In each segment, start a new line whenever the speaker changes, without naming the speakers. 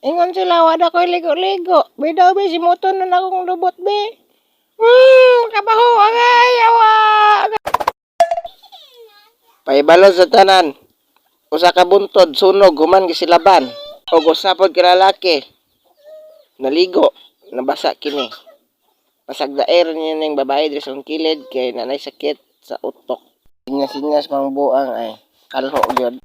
Ingon sila, wada ko ligo-ligo. Bidaw be, simuton na akong lubot be. Kabaho, agay, awa. Paibalo sa tanan. Usa ka buntod, sunog, human gisilaban. O gusapod ka lalaki. Naligo, nabasa kini. Pasagdaer niya ng babae dres ang kilid kay nanay sakit sa utok. Sinyas-sinyas mang buang ay kalho gyud.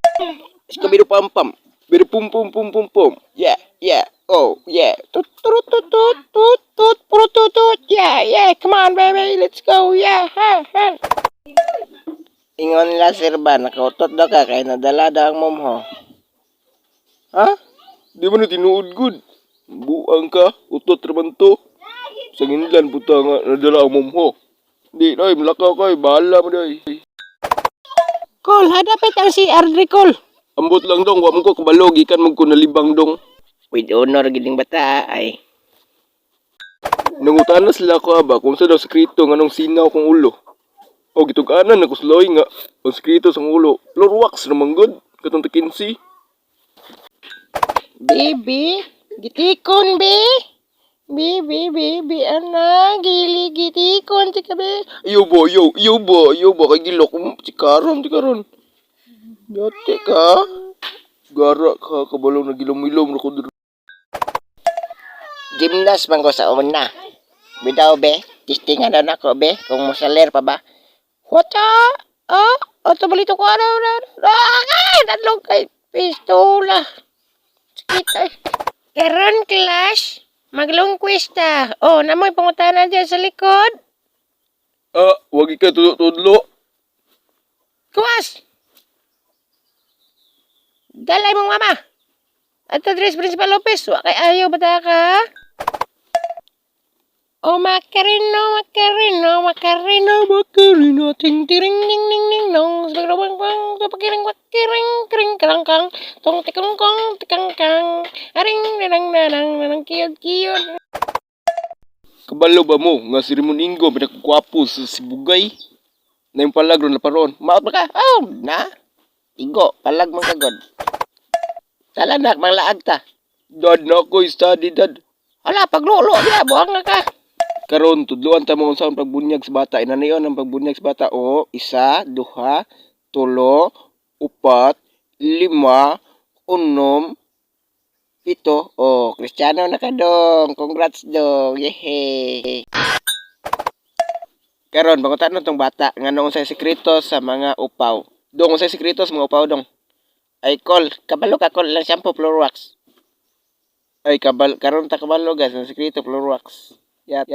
Iskabido pam-pam. Bido pum pum pum pum pum. Yeah, yeah. Oh, yeah. Tut tut tut tut tut tut tut tut tut. Yeah, yeah. Come on, baby. Let's go. Yeah. Ha, ha. Ingon nila sirba, nakautot daw ka kay nadala daw ang momho. Ha?
Di man na tinuod good. Buang ka, utot raman to. Sa nginlan puta nga nadala ang momho. Di day, malakaw kay, bahala mo day.
Call, hadapit ang si Ardri Call.
Ambot lang dong, wa mo ko kabalo, gikan mo ko nalibang dong.
With honor, giling bata ay.
Nangutana sila ko ba kung sa daw skrito nga nung sinaw kong ulo. O gituganan ako sloy nga, ang skrito sa ulo. Lorwax naman good, katong takinsi.
Baby, gitikon be. Baby, anak, gili gitikon tika be.
Iyo ba, kay gilok mo, tikaron. Dati ka. Gara ka, kabalong na gilom-ilom na ko dito.
Gymnast man ko sa una. Bidaw be, testingan na nako be, kung musaler pa ba. Wata? Ato balito ko ano. Tatlong kay pistola. Sakit ay. Karon class, maglungkwista. Oh, namoy pangutana dyan sa likod.
Wag ka tudlo.
Kuwas! Dalay mong mama. At address Principal Lopez. Wa kay ayaw bata ka. Oh, makarino. Ting tiring ning ning ning nong. Sagrabang pang pakiring kring krang kang. Tong tikong kong tikang kang. Aring nanang kiyod.
Kabalo ba mo nga si Ramon Ingo pinakagwapo sa Sibugay? Na yung palagro na paron.
Maot ba ka? Oh, na. Igo, palag mong kagod. Talanak, mang laag ta.
Dad na ako, study dad.
Hala, paglulo niya, buwang na ka.
Karon tudluan ta mo sa pagbunyag sa bata. Inanayon ang pagbunyag sa bata. O, 1, 2, 3, 4, 5, 6, 7, 8. O, Kristiyano na ka dong. Congrats dong. Yehey. Karon, pangutan na tong bata. Nga noong sa sekreto sa mga upaw. Dong, sa sekreto sa mga upaw dong. Ay, call. Kabalo ka, call lang shampoo, floor wax. Ay, karon ta kabalo guys. Ang sekreto, floor wax. Yat.